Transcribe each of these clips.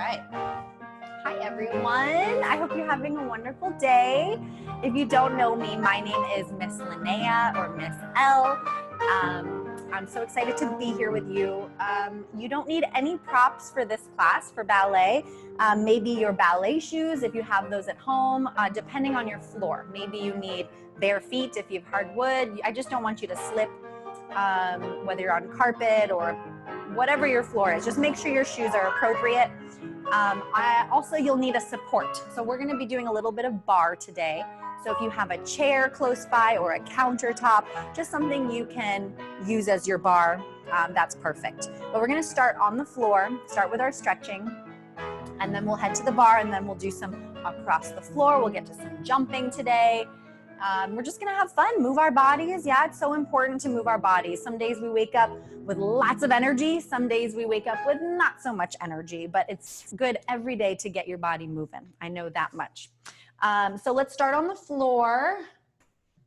right. Hi, everyone. I hope you're having a wonderful day. If you don't know me, my name is Miss Linnea or Miss L. I'm so excited to be here with you. You don't need any props for this class for ballet. Maybe your ballet shoes if you have those at home, depending on your floor. Maybe you need bare feet if you have hardwood. I just don't want you to slip, whether you're on carpet or whatever your floor is. Just make sure your shoes are appropriate. Also, you'll need a support. So we're going to be doing a little bit of bar today. So if you have a chair close by or a countertop, just something you can use as your bar, that's perfect. But we're going to start on the floor, start with our stretching, and then we'll head to the bar, and then we'll do some across the floor. We'll get to some jumping today. We're just gonna have fun, move our bodies. Yeah, it's so important to move our bodies. Some days we wake up with lots of energy. Some days we wake up with not so much energy, but it's good every day to get your body moving. I know that much. So let's start on the floor.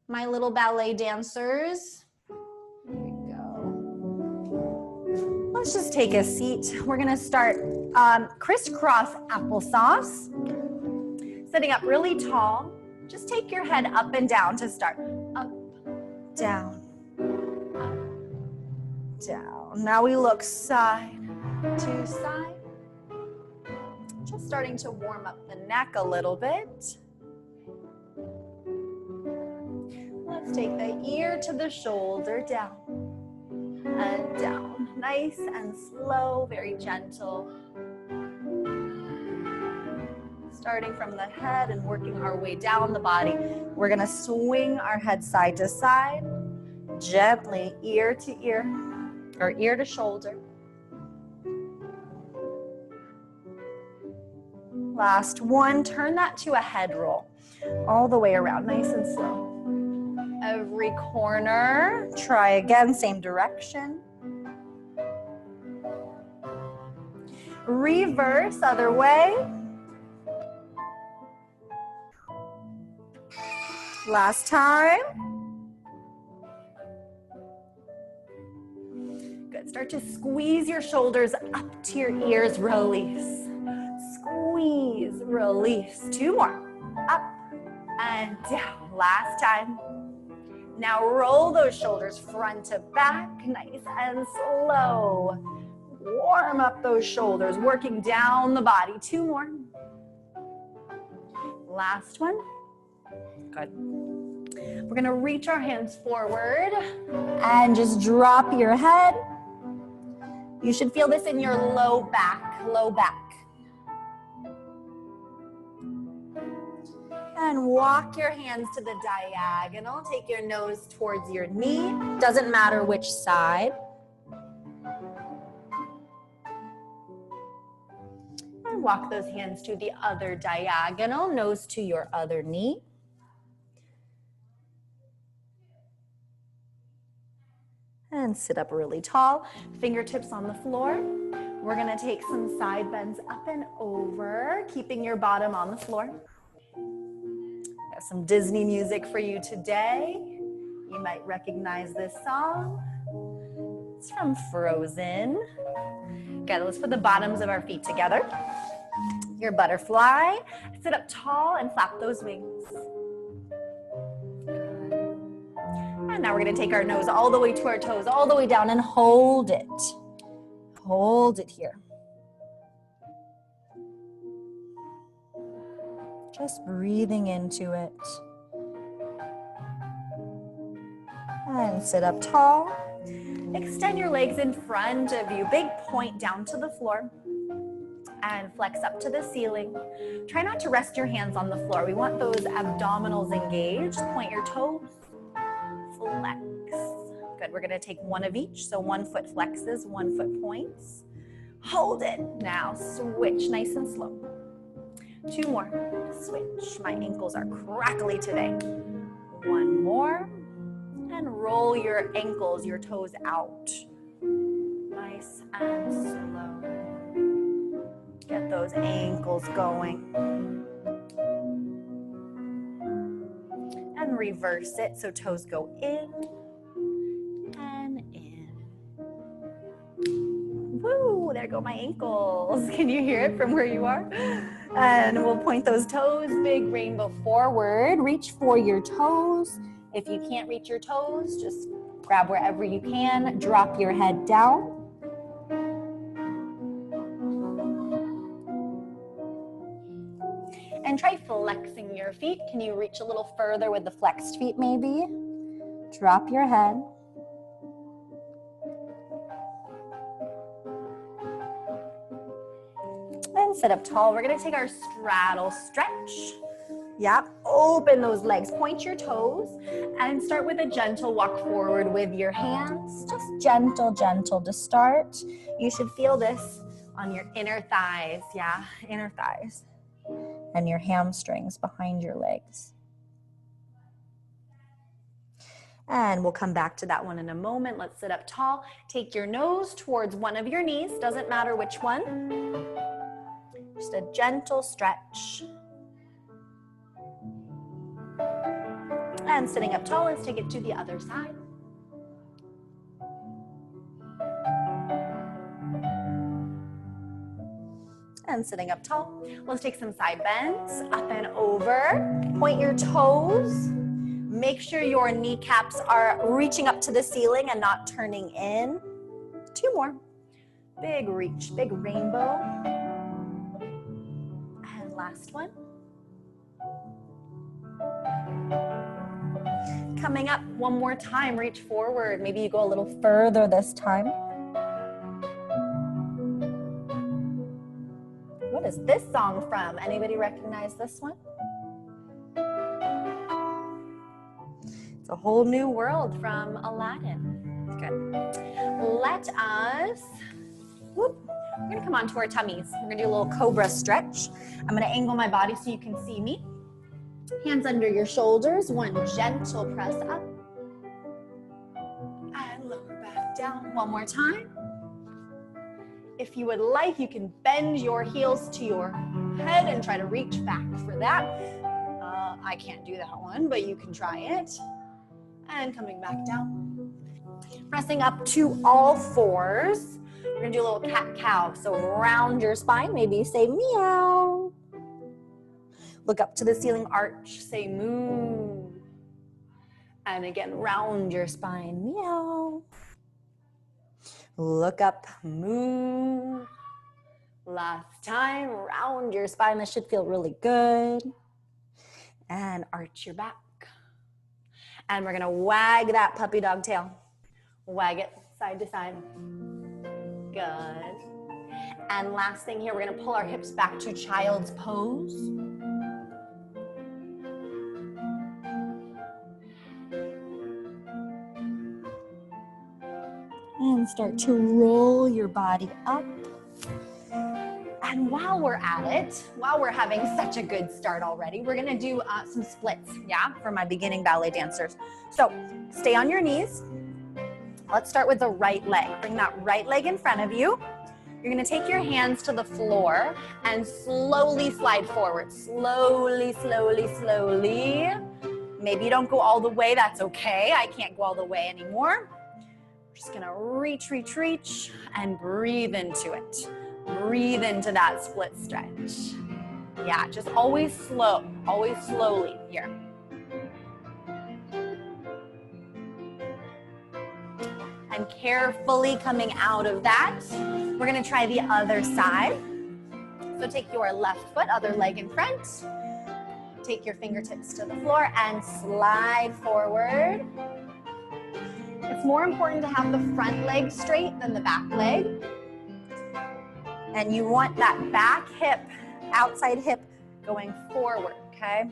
My little ballet dancers. There we go. Let's just take a seat. We're gonna start crisscross applesauce. Sitting up really tall. Just take your head up and down to start. Up, down, up, down. Now we look side to side. Just starting to warm up the neck a little bit. Let's take the ear to the shoulder, down and down. Nice and slow, very gentle. Starting from the head and working our way down the body. We're gonna swing our head side to side, gently ear to ear, or ear to shoulder. Last one, turn that to a head roll, all the way around, nice and slow. Every corner, try again, same direction. Reverse, other way. Last time. Good. Start to squeeze your shoulders up to your ears. Release. Squeeze. Release. Two more. Up and down. Last time. Now roll those shoulders front to back. Nice and slow. Warm up those shoulders. Working down the body. Two more. Last one. Good. We're gonna reach our hands forward and just drop your head. You should feel this in your low back, low back. And walk your hands to the diagonal. Take your nose towards your knee. Doesn't matter which side. And walk those hands to the other diagonal, nose to your other knee. And sit up really tall, fingertips on the floor. We're gonna take some side bends up and over, keeping your bottom on the floor. Got some Disney music for you today. You might recognize this song. It's from Frozen. Good, let's put the bottoms of our feet together. Your butterfly. Sit up tall and flap those wings. And now we're going to take our nose all the way to our toes, all the way down, and hold it. Hold it here. Just breathing into it. And sit up tall. Extend your legs in front of you. Big point down to the floor. And flex up to the ceiling. Try not to rest your hands on the floor. We want those abdominals engaged. Point your toes. Flex. Good, we're gonna take one of each. So 1 foot flexes, 1 foot points. Hold it. Now switch nice and slow. 2 more. Switch. My ankles are crackly today. 1 more. And roll your ankles, your toes out. Nice and slow. Get those ankles going. And reverse it so toes go in and in. Woo, there go my ankles. Can you hear it from where you are? And we'll point those toes, big rainbow forward. Reach for your toes. If you can't reach your toes, just grab wherever you can. Drop your head down. And try flexing your feet. Can you reach a little further with the flexed feet maybe? Drop your head. And sit up tall. We're gonna take our straddle stretch. Yep, open those legs, point your toes, and start with a gentle walk forward with your hands. Just gentle, gentle to start. You should feel this on your inner thighs, yeah, inner thighs. And your hamstrings behind your legs. And we'll come back to that one in a moment. Let's sit up tall. Take your nose towards one of your knees, doesn't matter which one. Just a gentle stretch. And sitting up tall, let's take it to the other side. And sitting up tall, let's take some side bends, up and over. Point your toes. Make sure your kneecaps are reaching up to the ceiling and not turning in. 2 more. Big reach, big rainbow. And last one. Coming up one more time, reach forward. Maybe you go a little further this time. What is this song from? Anybody recognize this one? It's a whole new world from Aladdin. Good. Let us, we're gonna come onto our tummies. We're gonna do a little cobra stretch. I'm gonna angle my body so you can see me. Hands under your shoulders, one gentle press up. And lower back down one more time. If you would like, you can bend your heels to your head and try to reach back for that. I can't do that one, but you can try it. And coming back down. Pressing up to all fours. We're gonna do a little cat-cow. So round your spine, maybe say meow. Look up to the ceiling, arch, say moo. And again, round your spine, meow. Look up, moo. Last time, round your spine. This should feel really good. And arch your back. And we're gonna wag that puppy dog tail. Wag it side to side. Good. And last thing here, we're gonna pull our hips back to child's pose. And start to roll your body up. And while we're at it, while we're having such a good start already, we're gonna do some splits, yeah, for my beginning ballet dancers. So stay on your knees. Let's start with the right leg. Bring that right leg in front of you. You're gonna take your hands to the floor and slowly slide forward. Slowly, slowly, slowly. Maybe you don't go all the way, that's okay. I can't go all the way anymore. We're just gonna reach, reach, reach, and breathe into it. Breathe into that split stretch. Yeah, just always slow, always slowly here. And carefully coming out of that, we're gonna try the other side. So take your left foot, other leg in front. Take your fingertips to the floor and slide forward. It's more important to have the front leg straight than the back leg. And you want that back hip, outside hip going forward, okay?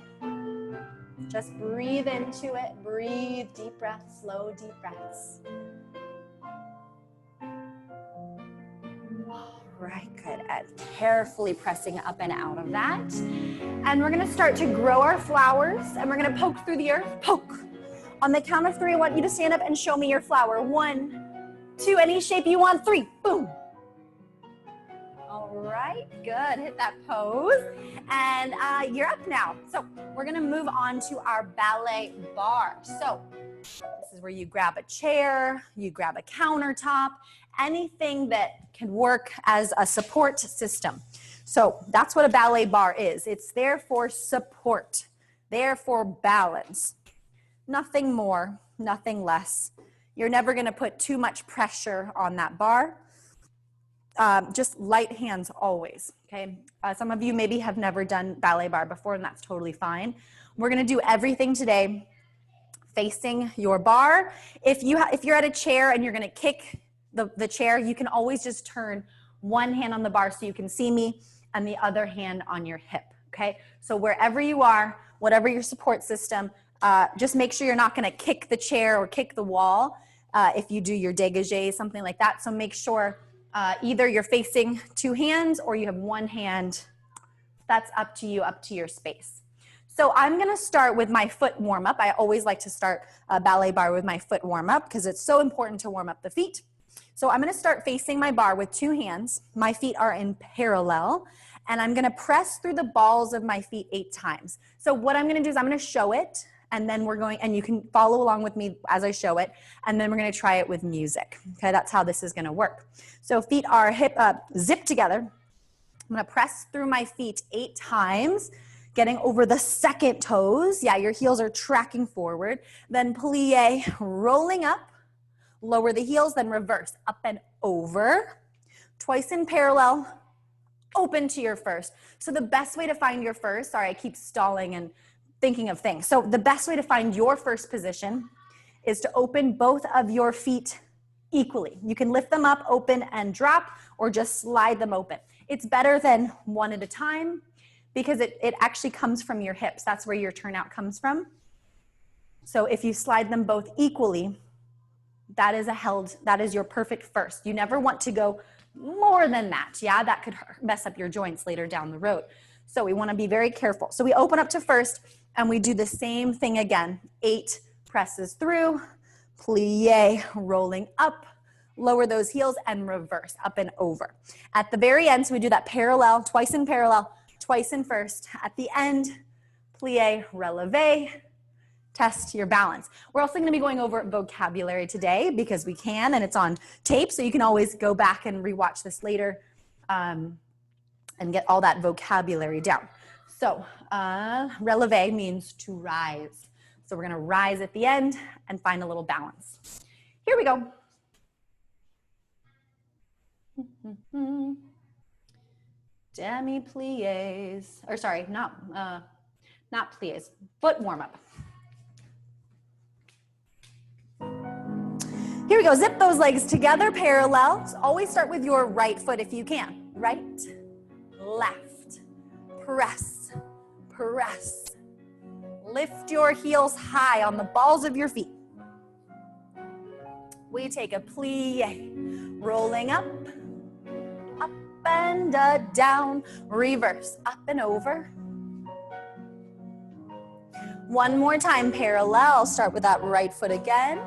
Just breathe into it. Breathe, deep breaths, slow, deep breaths. All right, good. And carefully pressing up and out of that. And we're gonna start to grow our flowers and we're gonna poke through the earth, poke. On the count of 3, I want you to stand up and show me your flower. 1, 2, any shape you want, 3, boom. All right, good, hit that pose. And you're up now. So we're gonna move on to our ballet bar. So this is where you grab a chair, you grab a countertop, anything that can work as a support system. So that's what a ballet bar is. It's there for support, there for balance. Nothing more, nothing less. You're never going to put too much pressure on that bar. Just light hands always, okay? Some of you maybe have never done ballet bar before, and that's totally fine. We're going to do everything today facing your bar. If you're at a chair and you're going to kick the chair, you can always just turn one hand on the bar so you can see me and the other hand on your hip, okay? So wherever you are, whatever your support system, just make sure you're not going to kick the chair or kick the wall if you do your dégagé, something like that. So make sure either you're facing two hands or you have one hand. That's up to you, up to your space. So I'm going to start with my foot warm-up. I always like to start a ballet bar with my foot warm-up because it's so important to warm up the feet. So I'm going to start facing my bar with two hands. My feet are in parallel, and I'm going to press through the balls of my feet 8 times. So what I'm going to do is I'm going to show it, and then and you can follow along with me as I show it, and then we're going to try it with music. Okay, that's how this is going to work. So feet are zipped together. I'm going to press through my feet 8 times, getting over the second toes. Yeah, your heels are tracking forward. Then plie, rolling up. Lower the heels, then reverse, up and over. Twice in parallel, open to your first. So the best way to find your first, sorry, I keep stalling and thinking of things. So the best way to find your first position is to open both of your feet equally. You can lift them up, open and drop, or just slide them open. It's better than one at a time because it actually comes from your hips. That's where your turnout comes from. So if you slide them both equally, that is your perfect first. You never want to go more than that. Yeah, that could mess up your joints later down the road. So we want to be very careful. So we open up to first and we do the same thing again. 8 presses through, plie, rolling up, lower those heels and reverse, up and over. At the very end, so we do that parallel, twice in first. At the end, plie, releve, test your balance. We're also going to be going over vocabulary today because we can, and it's on tape, so you can always go back and rewatch this later and get all that vocabulary down. So releve means to rise. So we're going to rise at the end and find a little balance. Here we go. Demi-plies, or sorry, not plies, foot warm-up. Here we go, zip those legs together, parallel. So always start with your right foot if you can. Right, left, press, press. Lift your heels high on the balls of your feet. We take a plie, rolling up and down, reverse, up and over. One more time, parallel. Start with that right foot again.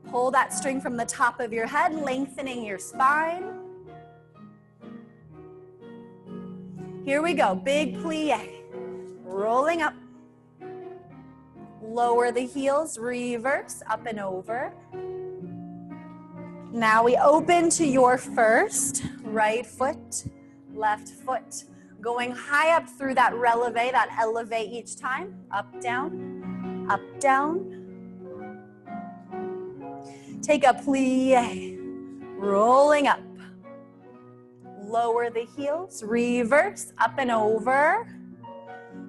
Pull that string from the top of your head, lengthening your spine. Here we go, big plie, rolling up. Lower the heels, reverse, up and over. Now we open to your first, right foot, left foot. Going high up through that releve, that elevate each time. Up, down, up, down. Take a plie, rolling up. Lower the heels, reverse, up and over.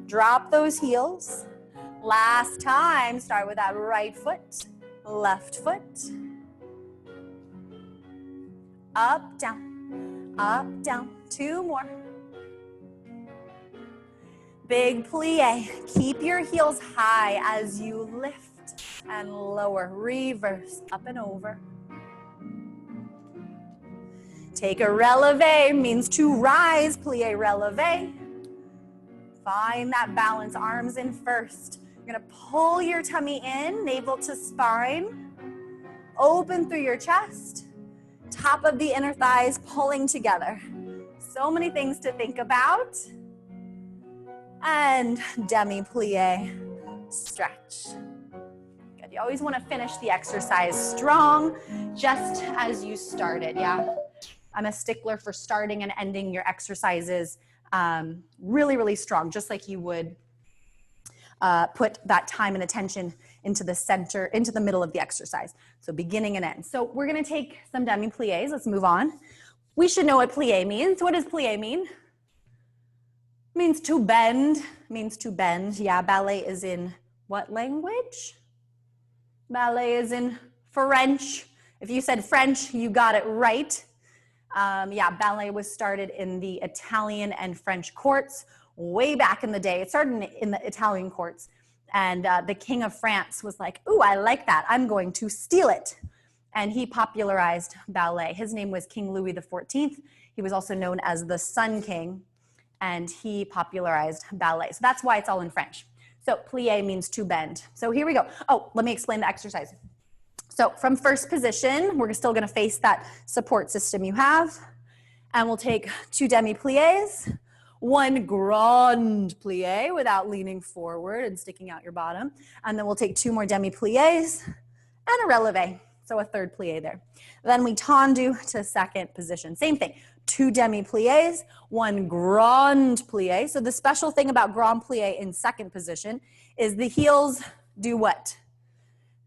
Drop those heels. Last time, start with that right foot, left foot. Up, down, 2 more. Big plie, keep your heels high as you lift and lower, reverse, up and over. Take a releve, means to rise, plie, releve. Find that balance, arms in first. You're gonna pull your tummy in, navel to spine. Open through your chest. Top of the inner thighs pulling together. So many things to think about. And demi-plie, stretch. Good, You always want to finish the exercise strong, just as you started, yeah? I'm a stickler for starting and ending your exercises really, really strong, just like you would put that time and attention into the center, into the middle of the exercise. So beginning and end. So we're gonna take some demi-pliés. Let's move on. We should know what plié means. What does plié mean? Means to bend, means to bend. Yeah, ballet is in what language? Ballet is in French. If you said French, you got it right. Yeah, ballet was started in the Italian and French courts way back in the day. It started in the Italian courts. And the King of France was like, ooh, I like that. I'm going to steal it. And he popularized ballet. His name was King Louis XIV. He was also known as the Sun King. And he popularized ballet. So that's why it's all in French. So plié means to bend. So here we go. Oh, let me explain the exercise. So from first position, we're still gonna face that support system you have. And we'll take 2 demi-pliés, 1 grand plié without leaning forward and sticking out your bottom. And then we'll take 2 more demi-pliés and a relevé. So a 3rd plié there. Then we tendu to second position. Same thing. 2 demi-pliés, 1 grand plié. So the special thing about grand plié in second position is the heels do what?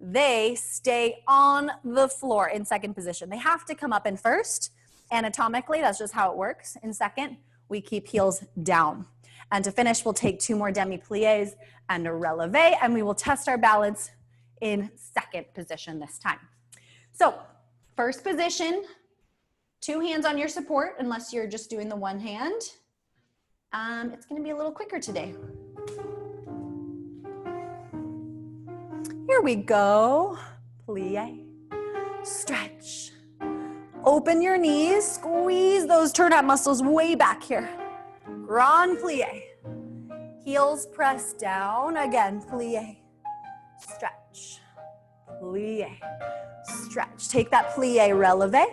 They stay on the floor in second position. They have to come up in first. Anatomically, that's just how it works. In second, we keep heels down. And to finish, we'll take 2 more demi-pliés and a relevé, and we will test our balance in second position this time. So first position, 2 hands on your support, unless you're just doing the 1 hand. It's gonna be a little quicker today. Here we go. Plie, stretch. Open your knees, squeeze those turnout muscles way back here. Grand plie. Heels press down. Again, plie, stretch, plie, stretch. Take that plie, relevé.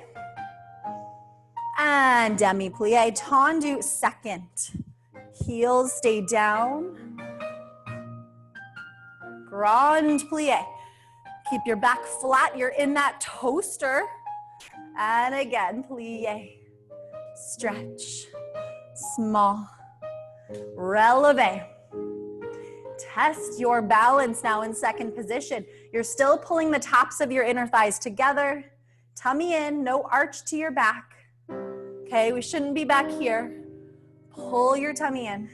And demi-plie, tendu second. Heels stay down. Grand plie. Keep your back flat. You're in that toaster. And again, plie, stretch, small, relevé. Test your balance now in second position. You're still pulling the tops of your inner thighs together. Tummy in, no arch to your back. Okay, we shouldn't be back here. Pull your tummy in.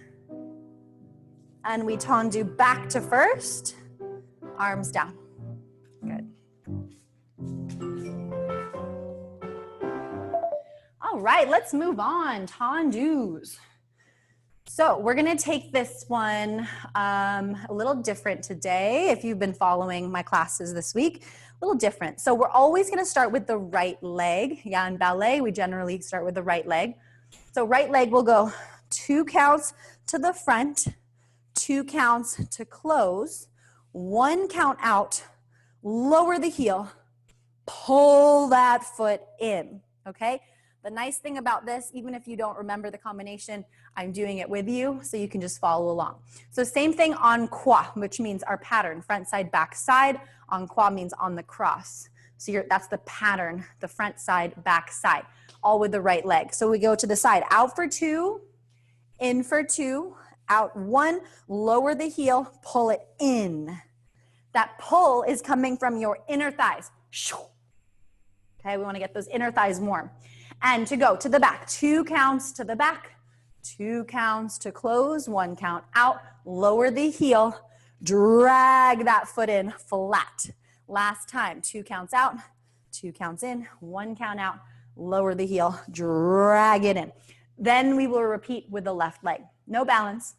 And we tendu back to first. Arms down. Good. All right, let's move on. Tendus. So we're gonna take this one a little different today. If you've been following my classes this week, a little different. So we're always gonna start with the right leg. Yeah, in ballet, we generally start with the right leg. So right leg will go 2 counts to the front, 2 counts to close, 1 count out, lower the heel, pull that foot in, okay? The nice thing about this, even if you don't remember the combination, I'm doing it with you so you can just follow along. So same thing en croix, which means our pattern, front side, back side. En croix means on the cross. So that's the pattern, the front side, back side, all with the right leg. So we go to the side, out for 2, in for 2, out 1, lower the heel, pull it in. That pull is coming from your inner thighs. Okay, we want to get those inner thighs warm. And to go to the back, 2 counts to the back, 2 counts to close, 1 count out, lower the heel, drag that foot in flat. Last time, 2 counts out, 2 counts in, 1 count out, lower the heel, drag it in. Then we will repeat with the left leg. No balance,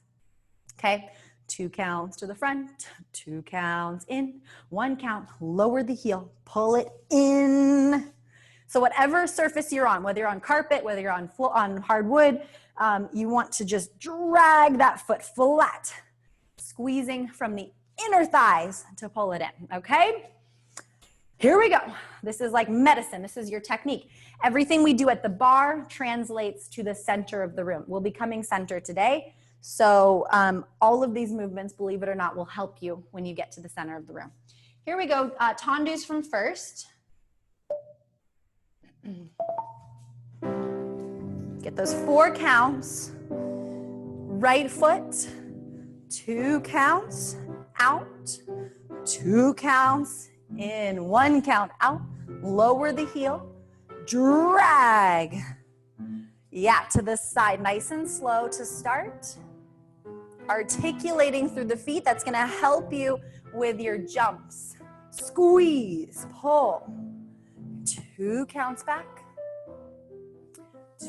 okay? 2 counts to the front, 2 counts in, 1 count, lower the heel, pull it in. So whatever surface you're on, whether you're on carpet, whether you're on hardwood, you want to just drag that foot flat, squeezing from the inner thighs to pull it in, okay? Here we go. This is like medicine. This is your technique. Everything we do at the bar translates to the center of the room. We'll be coming center today. So all of these movements, believe it or not, will help you when you get to the center of the room. Here we go, tendus from first. Get those 4 counts. Right foot, 2 counts, out, 2 counts, in, 1 count, out. Lower the heel, drag. Yeah, to the side, nice and slow to start. Articulating through the feet, that's gonna help you with your jumps. Squeeze, pull. 2 counts back.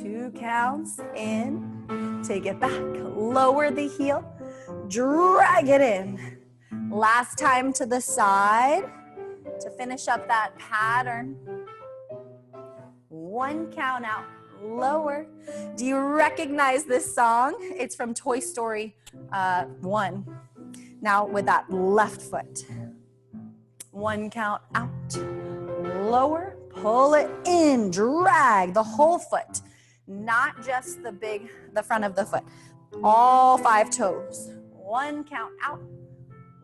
2 counts in, take it back, lower the heel, drag it in. Last time to the side to finish up that pattern. 1 count out, lower. Do you recognize this song? It's from Toy Story 1. Now with that left foot. 1 count out, lower, pull it in, drag the whole foot. Not just the front of the foot. All 5 toes. 1 count out.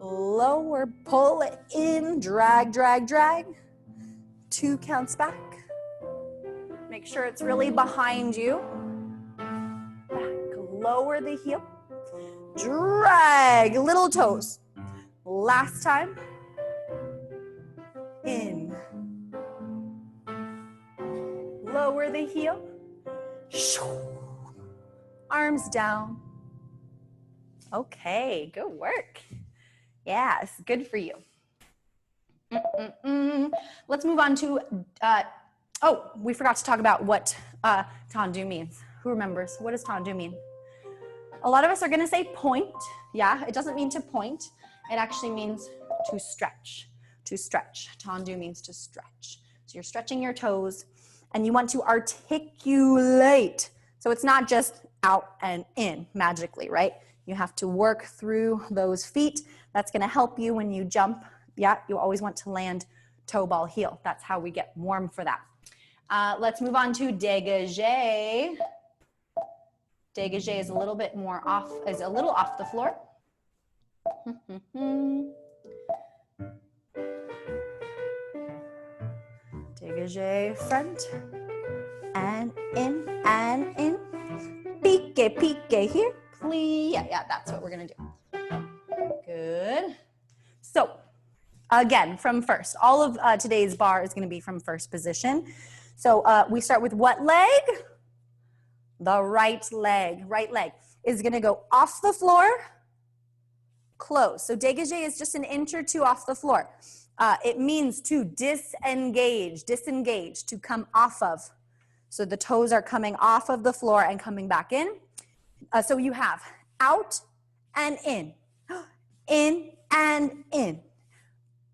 Lower, pull it in, drag, drag, drag. 2 counts back. Make sure it's really behind you. Back, lower the heel. Drag, little toes. Last time. In. Lower the heel. Arms down. Okay, good work. Yes, good for you. Let's move on to, oh, we forgot to talk about what tendu means. Who remembers? What does tendu mean? A lot of us are gonna say point. Yeah, it doesn't mean to point. It actually means to stretch. To stretch. Tendu means to stretch. So you're stretching your toes and you want to articulate. So it's not just out and in magically, right? You have to work through those feet. That's gonna help you when you jump. Yeah, you always want to land toe ball heel. That's how we get warm for that. Let's move on to dégagé. Dégagé is a little bit more off, is a little off the floor. Dégagé, front, and in, pique, pique here, plie. Yeah, that's what we're gonna do. Good. So, again, from first. All of today's bar is gonna be from first position. So we start with what leg? The right leg. Right leg is gonna go off the floor, close. So dégagé is just an inch or 2 off the floor. It means to disengage, to come off of. So the toes are coming off of the floor and coming back in. So you have out and in and in.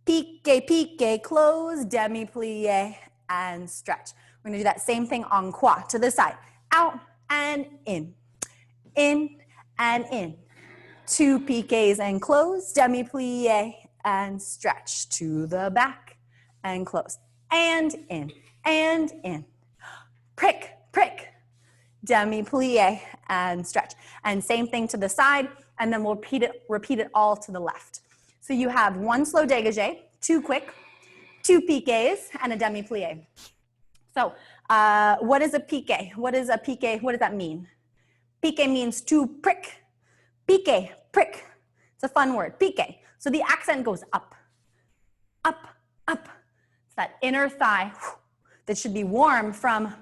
Pique, pique, close, demi-plie, and stretch. We're gonna do that same thing en croix, to the side. Out and in and in. 2 piques and close, demi-plie, and stretch to the back and close. And in. Prick, prick, demi-plie, and stretch. And same thing to the side, and then we'll repeat it all to the left. So you have 1 slow dégagé, 2 quick, 2 piques, and a demi-plie. So what is a pique? What is a pique? What does that mean? Pique means to prick. Pique, prick. It's a fun word, pique. So the accent goes up, up, up. It's that inner thigh that should be warm from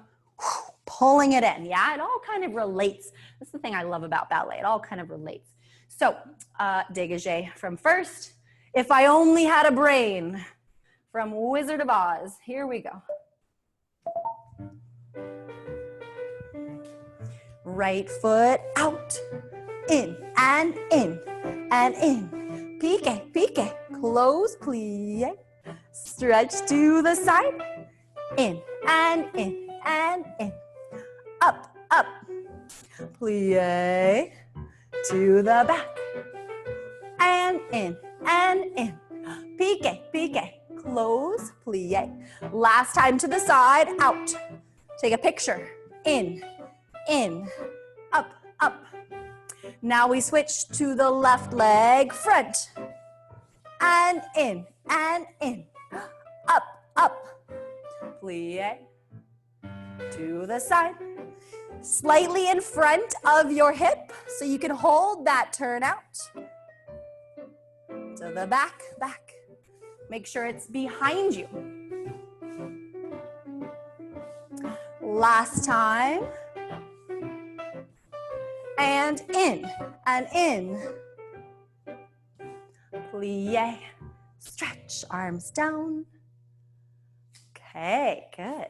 pulling it in. Yeah, it all kind of relates. That's the thing I love about ballet. It all kind of relates. So dégagé from first. If I only had a brain, from Wizard of Oz. Here we go. Right foot out, in and in and in. Pique, pique, close, plie. Stretch to the side, in and in and in. Up, up, plie, to the back, and in, pique, pique, close, plie. Last time to the side, out. Take a picture, in, up, up. Now we switch to the left leg, front, and in, and in. Up, up. Plie. To the side. Slightly in front of your hip so you can hold that turn out. To the back, back. Make sure it's behind you. Last time. And in, and in. Plie. Stretch, arms down. Okay, good.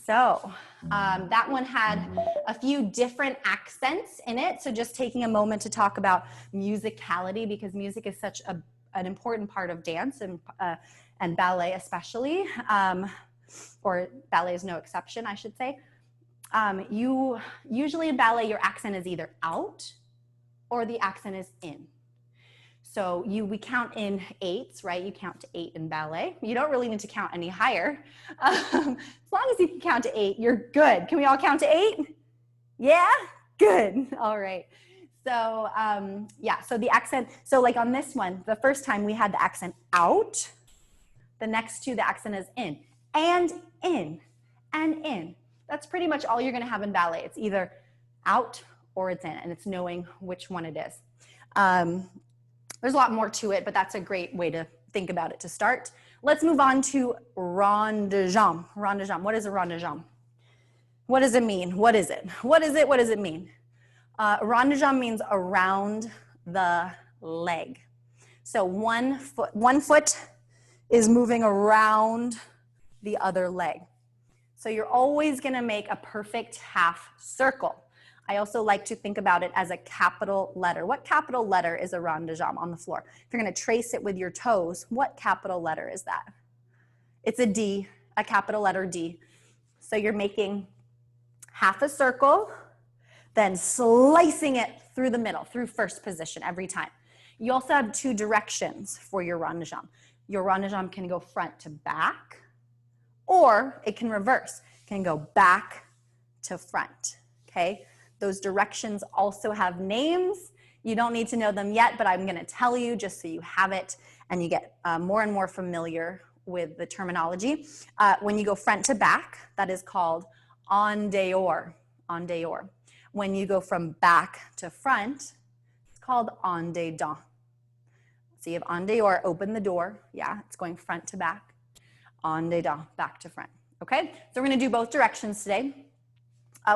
So that one had a few different accents in it. So just taking a moment to talk about musicality, because music is such an important part of dance and ballet especially, or ballet is no exception, I should say. Usually in ballet, your accent is either out or the accent is in. So we count in eights, right? You count to 8 in ballet. You don't really need to count any higher. As long as you can count to 8, you're good. Can we all count to 8? Yeah? Good. All right. So yeah, so the accent, so like on this one, the first time we had the accent out. The next two, the accent is in. And in. And in. That's pretty much all you're going to have in ballet. It's either out or it's in, and it's knowing which one it is. There's a lot more to it, but that's a great way to think about it to start. Let's move on to rond de jambe. Rond de jambe. What is a rond de jambe? What does it mean? What is it? What is it? What does it mean? Rond de jambe means around the leg. So one foot is moving around the other leg. So you're always going to make a perfect half circle. I also like to think about it as a capital letter. What capital letter is a rond de jambe on the floor? If you're going to trace it with your toes, what capital letter is that? It's a D, a capital letter D. So you're making half a circle, then slicing it through the middle, through first position every time. You also have 2 directions for your rond de jambe. Your rond de jambe can go front to back, or it can reverse. It can go back to front, okay? Those directions also have names. You don't need to know them yet, but I'm going to tell you just so you have it and you get more and more familiar with the terminology. When you go front to back, that is called en dehors, en dehors. When you go from back to front, it's called en dedans. So you have en dehors, open the door. Yeah, it's going front to back. En dedans, back to front. Okay, so we're going to do both directions today.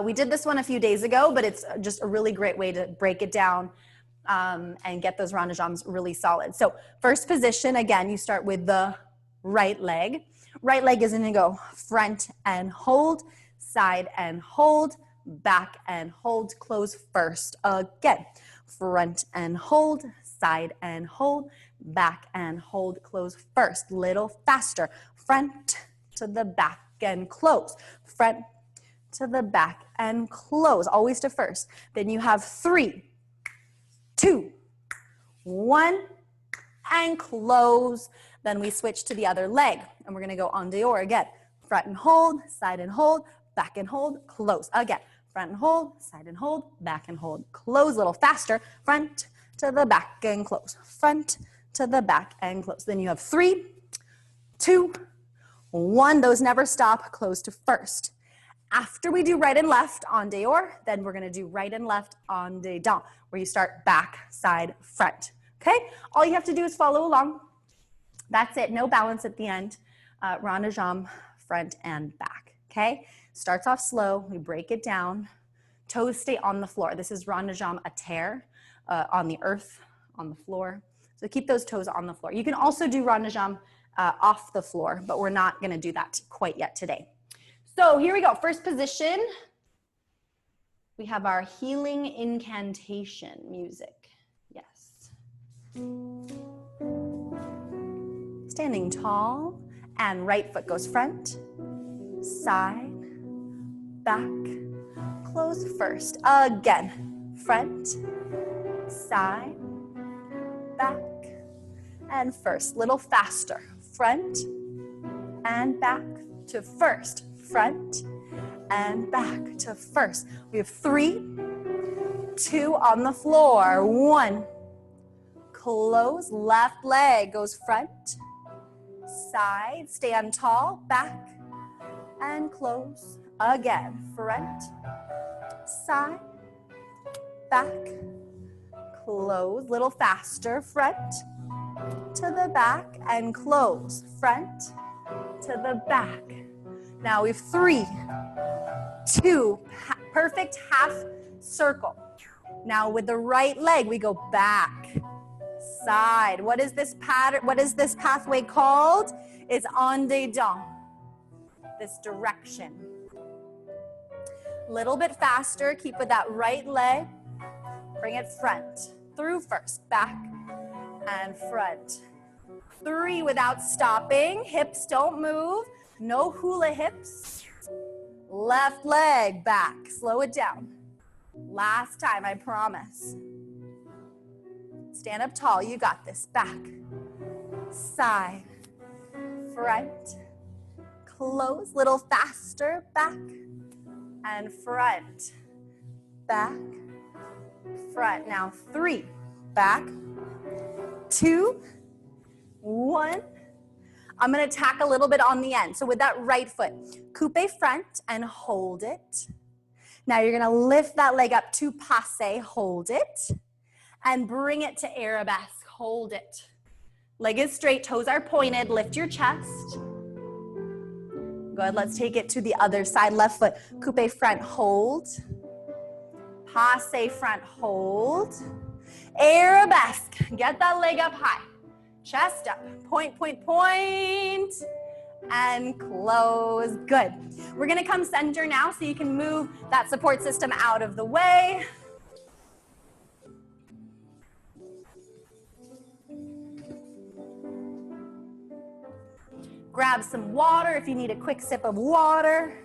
We did this one a few days ago, but it's just a really great way to break it down and get those rond de jambes really solid. So first position, again, you start with the right leg. Right leg is going to go front and hold, side and hold, back and hold, close first. Again, front and hold, side and hold, back and hold, close first. Little faster. Front to the back and close. Front to the back and close, always to first. Then you have 3, 2, 1, and close. Then we switch to the other leg, and we're gonna go en dehors again. Front and hold, side and hold, back and hold, close. Again, front and hold, side and hold, back and hold, close. A little faster. Front to the back and close. Front to the back and close. Then you have 3, 2, 1. Those never stop. Close to first. After we do right and left en dehors, then we're going to do right and left en dedans, where you start back, side, front. Okay? All you have to do is follow along. That's it. No balance at the end. Rond de jambe, front and back. Okay? Starts off slow. We break it down. Toes stay on the floor. This is rond de jambe à terre, on the earth, on the floor. So keep those toes on the floor. You can also do rond de jambe off the floor, but we're not going to do that quite yet today. So here we go. First position. We have our healing incantation music. Yes. Standing tall, and right foot goes front, side, back, close first. Again, front, side, back, and first. Little faster. Front and back to first. Front and back to first. We have 3, 2 on the floor. 1, close. Left leg goes front, side, stand tall, back, and close. Again, front, side, back, close. Little faster, front to the back, and close. Front to the back. Now we have 3, 2, perfect half circle. Now with the right leg, we go back, side. What is this pattern? What is this pathway called? It's en dedans, this direction. Little bit faster, keep with that right leg. Bring it front, through first, back, and front. 3 without stopping, hips don't move, no hula hips. Left leg back, slow it down. Last time, I promise. Stand up tall, you got this. Back, side, front, close, little faster, back, and front, back, front. Now 3, back, 2, 1. I'm gonna tack a little bit on the end. So with that right foot, coupe front and hold it. Now you're gonna lift that leg up to passe, hold it, and bring it to arabesque, hold it. Leg is straight, toes are pointed, lift your chest. Good, let's take it to the other side. Left foot, coupe front, hold. Passe front, hold. Arabesque, get that leg up high. Chest up, point, point, point, and close. Good. We're gonna come center now so you can move that support system out of the way. Grab some water if you need a quick sip of water.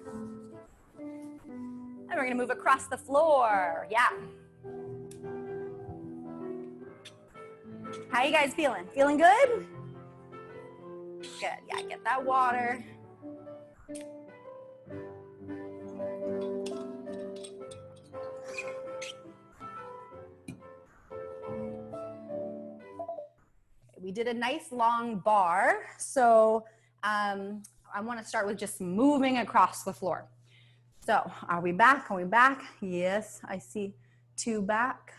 And we're gonna move across the floor, yeah. How you guys feeling? Feeling good? Good, yeah, get that water. We did a nice long bar, so I want to start with just moving across the floor. So, are we back? Are we back? Yes, I see 2 back.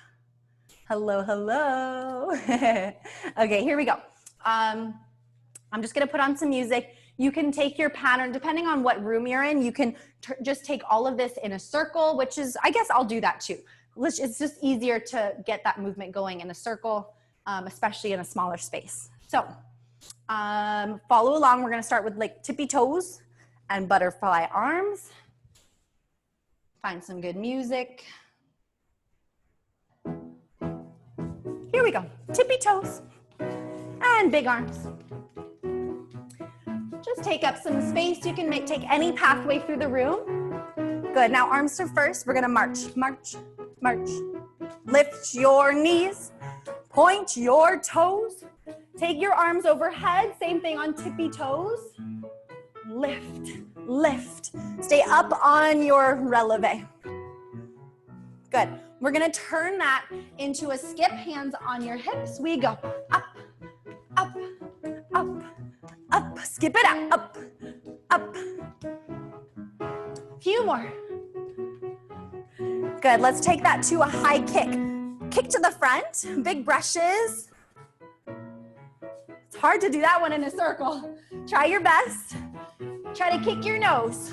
Hello, hello. Okay, here we go. I'm just gonna put on some music. You can take your pattern, depending on what room you're in, you can just take all of this in a circle, which is, I guess I'll do that too. It's just easier to get that movement going in a circle, especially in a smaller space. So, follow along. We're gonna start with like tippy toes and butterfly arms. Find some good music. Here we go, tippy toes and big arms. Just take up some space. You can take any pathway through the room. Good, now arms to first. We're gonna march, march, march. Lift your knees, point your toes. Take your arms overhead, same thing on tippy toes. Lift, lift. Stay up on your releve. Good. We're gonna turn that into a skip, hands on your hips. We go up, up, up, up. Skip it out, up, up. Few more. Good, let's take that to a high kick. Kick to the front, big brushes. It's hard to do that one in a circle. Try your best. Try to kick your nose.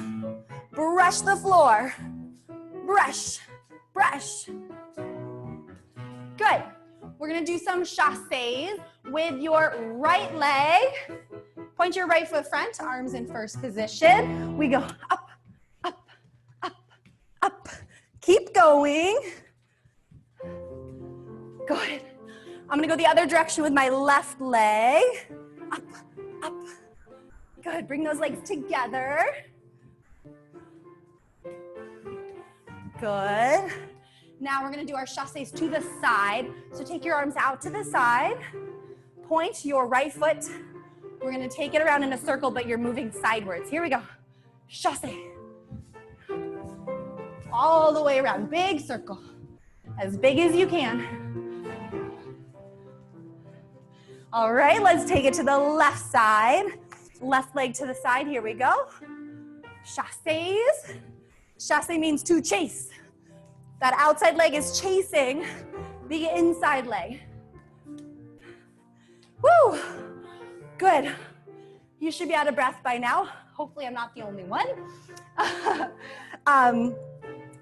Brush the floor. Brush. Brush. Good. We're gonna do some chassés with your right leg. Point your right foot front, arms in first position. We go up, up, up, up. Keep going. Good. I'm gonna go the other direction with my left leg. Up, up. Good, bring those legs together. Good. Now we're gonna do our chassés to the side. So take your arms out to the side. Point your right foot. We're gonna take it around in a circle, but you're moving sideways. Here we go. Chassé. All the way around, big circle. As big as you can. All right, let's take it to the left side. Left leg to the side, here we go. Chassés. Chassé means to chase. That outside leg is chasing the inside leg. Woo, good. You should be out of breath by now. Hopefully I'm not the only one.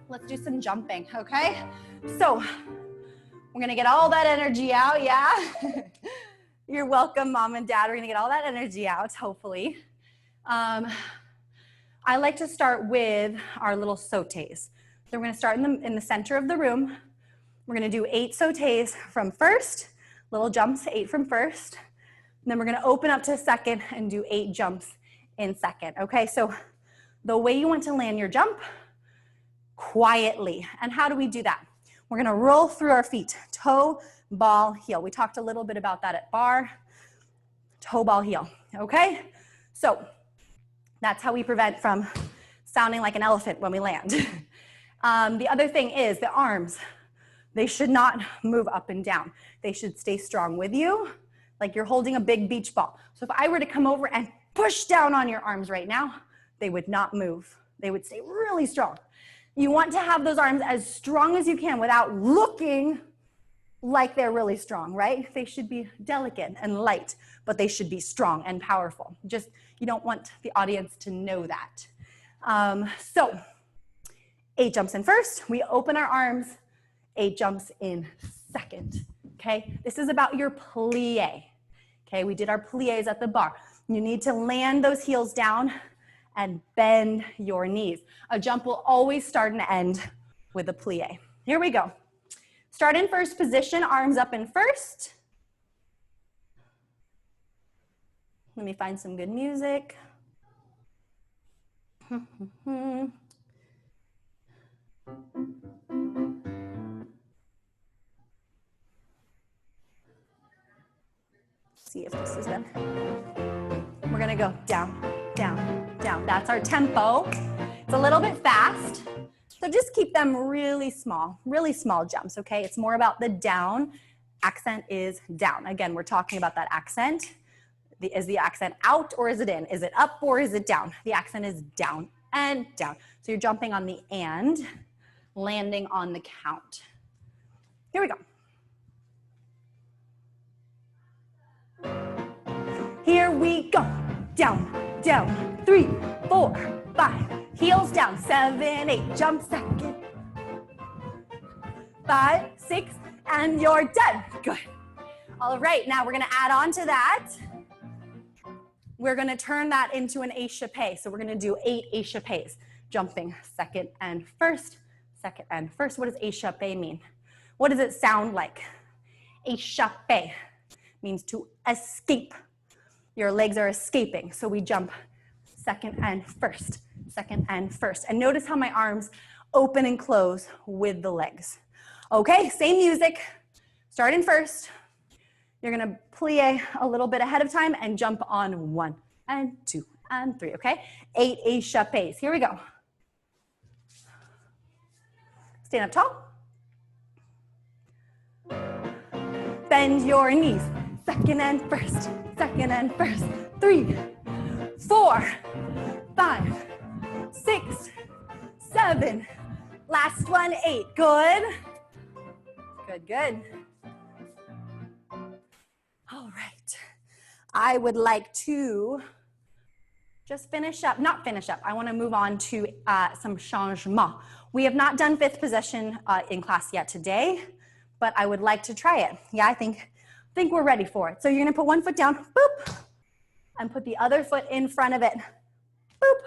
Let's do some jumping, okay? So we're gonna get all that energy out, yeah? You're welcome, mom and dad. We're gonna get all that energy out, hopefully. I like to start with our little sautés. So we're gonna start in the center of the room. We're gonna do 8 sautés from first, little jumps, 8 from first. And then we're gonna open up to second and do 8 jumps in second, okay? So the way you want to land your jump, quietly. And how do we do that? We're gonna roll through our feet, toe, ball, heel. We talked a little bit about that at bar, toe, ball, heel, okay? So that's how we prevent from sounding like an elephant when we land. The other thing is the arms. They should not move up and down. They should stay strong with you, like you're holding a big beach ball. So if I were to come over and push down on your arms right now, they would not move. They would stay really strong. You want to have those arms as strong as you can without looking like they're really strong, right? They should be delicate and light, but they should be strong and powerful. Just, you don't want the audience to know that. So 8 jumps in first, we open our arms, 8 jumps in second, okay? This is about your plie, okay? We did our plies at the bar. You need to land those heels down and bend your knees. A jump will always start and end with a plie. Here we go. Start in first position, arms up in first. Let me find some good music. See if this is them. We're gonna go down, down, down. That's our tempo. It's a little bit fast. So just keep them really small jumps, okay? It's more about the down. Accent is down. Again, we're talking about that accent. Is the accent out or is it in? Is it up or is it down? The accent is down and down. So you're jumping on the and, landing on the count. Here we go. Here we go. Down, down, 3, 4, 5. Heels down, 7, 8, jump second. 5, 6, and you're done. Good. All right, now we're gonna add on to that. We're gonna turn that into an échappé. So we're gonna do 8 échappés. Jumping second and first, second and first. What does échappé mean? What does it sound like? Échappé means to escape. Your legs are escaping. So we jump second and first, second and first. And notice how my arms open and close with the legs. Okay, same music. Start in first. You're gonna plie a little bit ahead of time and jump on 1 and 2 and 3, okay? 8 échappés. Here we go. Stand up tall. Bend your knees. Second and first, second and first. 3, 4, 5, 6, 7. Last one, 8. Good. Good, good. All right. I would like to just finish up, not finish up. I want to move on to some changement. We have not done 5th position in class yet today, but I would like to try it. Yeah, I think we're ready for it. So you're going to put one foot down, boop, and put the other foot in front of it, boop.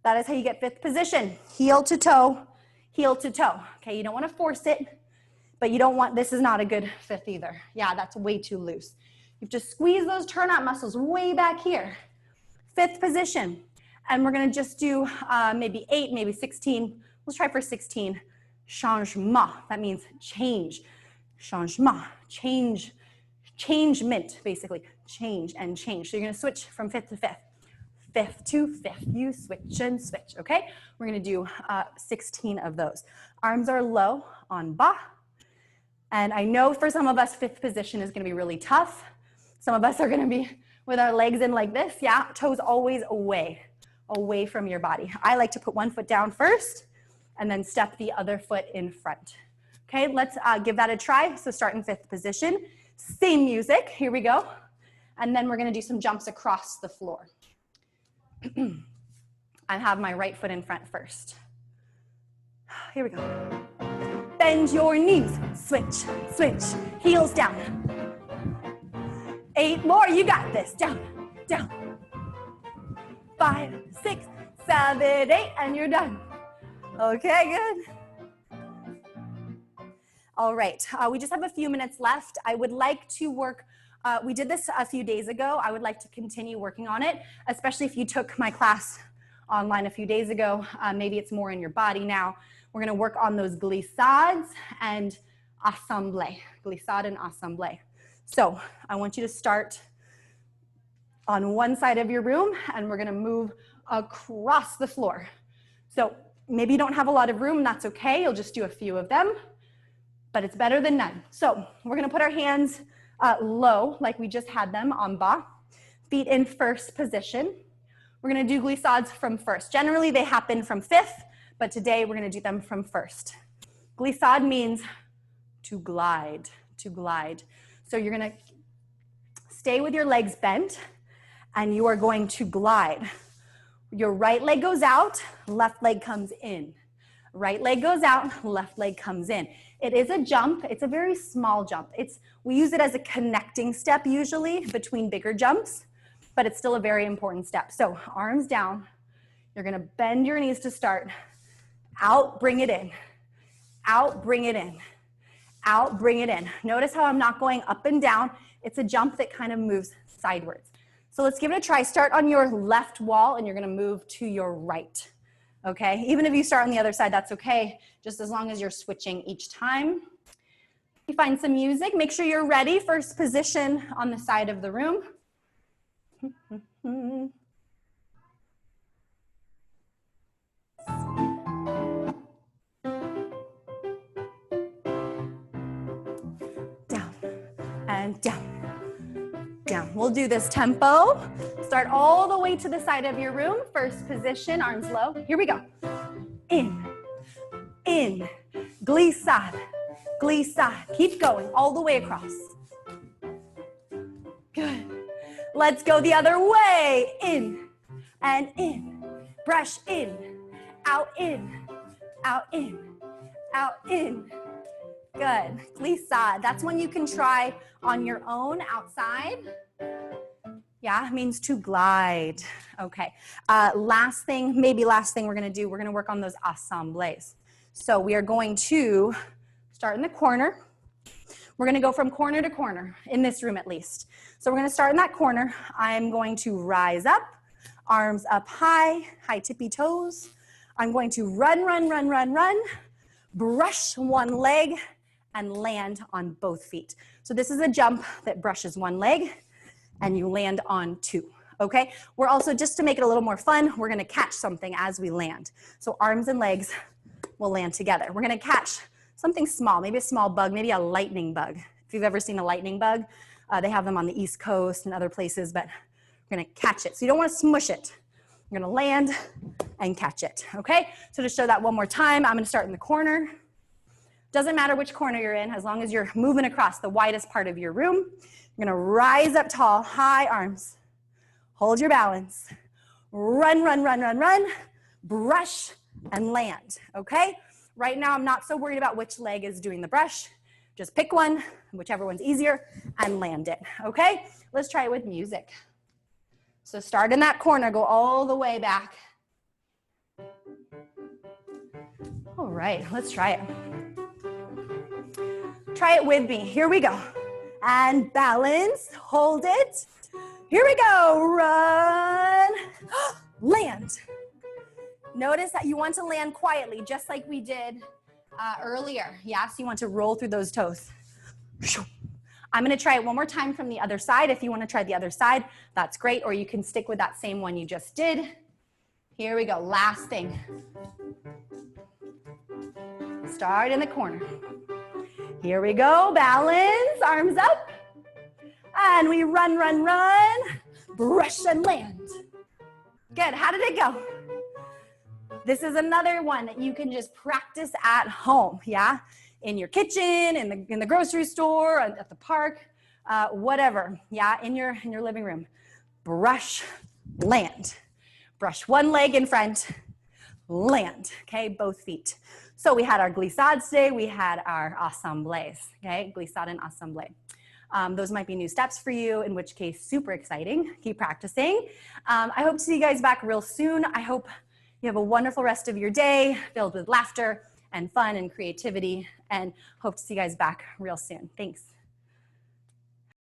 That is how you get 5th position. Heel to toe, heel to toe. Okay, you don't want to force it, but you don't want, this is not a good 5th either. Yeah, that's way too loose. You have to squeeze those turnout muscles way back here. 5th position. And we're going to just do maybe 8, maybe 16. Let's try for 16. Changement. That means change. Changement. Change. Changement, basically. Change and change. So you're going to switch from 5th to 5th. 5th to 5th. You switch and switch, okay? We're going to do 16 of those. Arms are low on bas. And I know for some of us, 5th position is going to be really tough. Some of us are gonna be with our legs in like this, yeah, toes always away from your body. I like to put one foot down first and then step the other foot in front. Okay, let's give that a try. So start in 5th position, same music, here we go. And then we're gonna do some jumps across the floor. I have my right foot in front first. Here we go. Bend your knees, switch, switch, heels down. 8 more, you got this, down, down. 5, 6, 7, 8, and you're done. Okay, good. All right, we just have a few minutes left. I would like to work, we did this a few days ago. I would like to continue working on it, especially if you took my class online a few days ago. Maybe it's more in your body now. We're gonna work on those glissades and assemblée, glissade and assemblée. So I want you to start on one side of your room and we're gonna move across the floor. So maybe you don't have a lot of room, that's okay. You'll just do a few of them, but it's better than none. So we're gonna put our hands low, like we just had them, en bas, feet in 1st position. We're gonna do glissades from 1st. Generally they happen from 5th, but today we're gonna do them from 1st. Glissade means to glide, to glide. So you're gonna stay with your legs bent and you are going to glide. Your right leg goes out, left leg comes in. Right leg goes out, left leg comes in. It is a jump, it's a very small jump. We use it as a connecting step usually between bigger jumps, but it's still a very important step. So arms down, you're gonna bend your knees to start. Out, bring it in. Out, bring it in. Out, bring it in. Notice how I'm not going up and down. It's a jump that kind of moves sideways. So let's give it a try. Start on your left wall and you're gonna move to your right, okay? Even if you start on the other side, that's okay, just as long as you're switching each time. You find some music, make sure you're ready. 1st position on the side of the room. Down and down, down. We'll do this tempo. Start all the way to the side of your room. 1st position, arms low. Here we go. In, glissade, glissade. Keep going all the way across. Good. Let's go the other way. In and in. Brush in, out in, out in, out in. Good. Glissade. That's one you can try on your own outside. Yeah, means to glide. Okay. Last thing we're gonna do, we're gonna work on those assemblées. So we are going to start in the corner. We're gonna go from corner to corner, in this room at least. So we're gonna start in that corner. I'm going to rise up, arms up high, high tippy toes. I'm going to run, run, run, run, run, brush one leg, and land on both feet. So this is a jump that brushes one leg, and you land on 2, okay? We're also, just to make it a little more fun, we're gonna catch something as we land. So arms and legs will land together. We're gonna catch something small, maybe a small bug, maybe a lightning bug. If you've ever seen a lightning bug, they have them on the East Coast and other places, but we're gonna catch it. So you don't wanna smush it. You're gonna land and catch it, okay? So to show that one more time, I'm gonna start in the corner. Doesn't matter which corner you're in, as long as you're moving across the widest part of your room. You're gonna rise up tall, high arms. Hold your balance. Run, run, run, run, run. Brush and land, okay? Right now, I'm not so worried about which leg is doing the brush. Just pick one, whichever one's easier, and land it, okay? Let's try it with music. So start in that corner, go all the way back. All right, let's try it. Try it with me. Here we go. And balance, hold it. Here we go, run, land. Notice that you want to land quietly, just like we did earlier. Yeah, so you want to roll through those toes. I'm gonna try it one more time from the other side. If you wanna try the other side, that's great, or you can stick with that same one you just did. Here we go, last thing. Start in the corner. Here we go, balance, arms up. And we run, run, run. Brush and land. Good, how did it go? This is another one that you can just practice at home, yeah? In your kitchen, in the grocery store, at the park, whatever, yeah? In your living room. Brush, land. Brush one leg in front, land, okay? Both feet. So we had our glissades today, we had our assemblées, okay? Glissade and assemblée. Those might be new steps for you, in which case, super exciting. Keep practicing. I hope to see you guys back real soon. I hope you have a wonderful rest of your day filled with laughter and fun and creativity, and hope to see you guys back real soon. Thanks.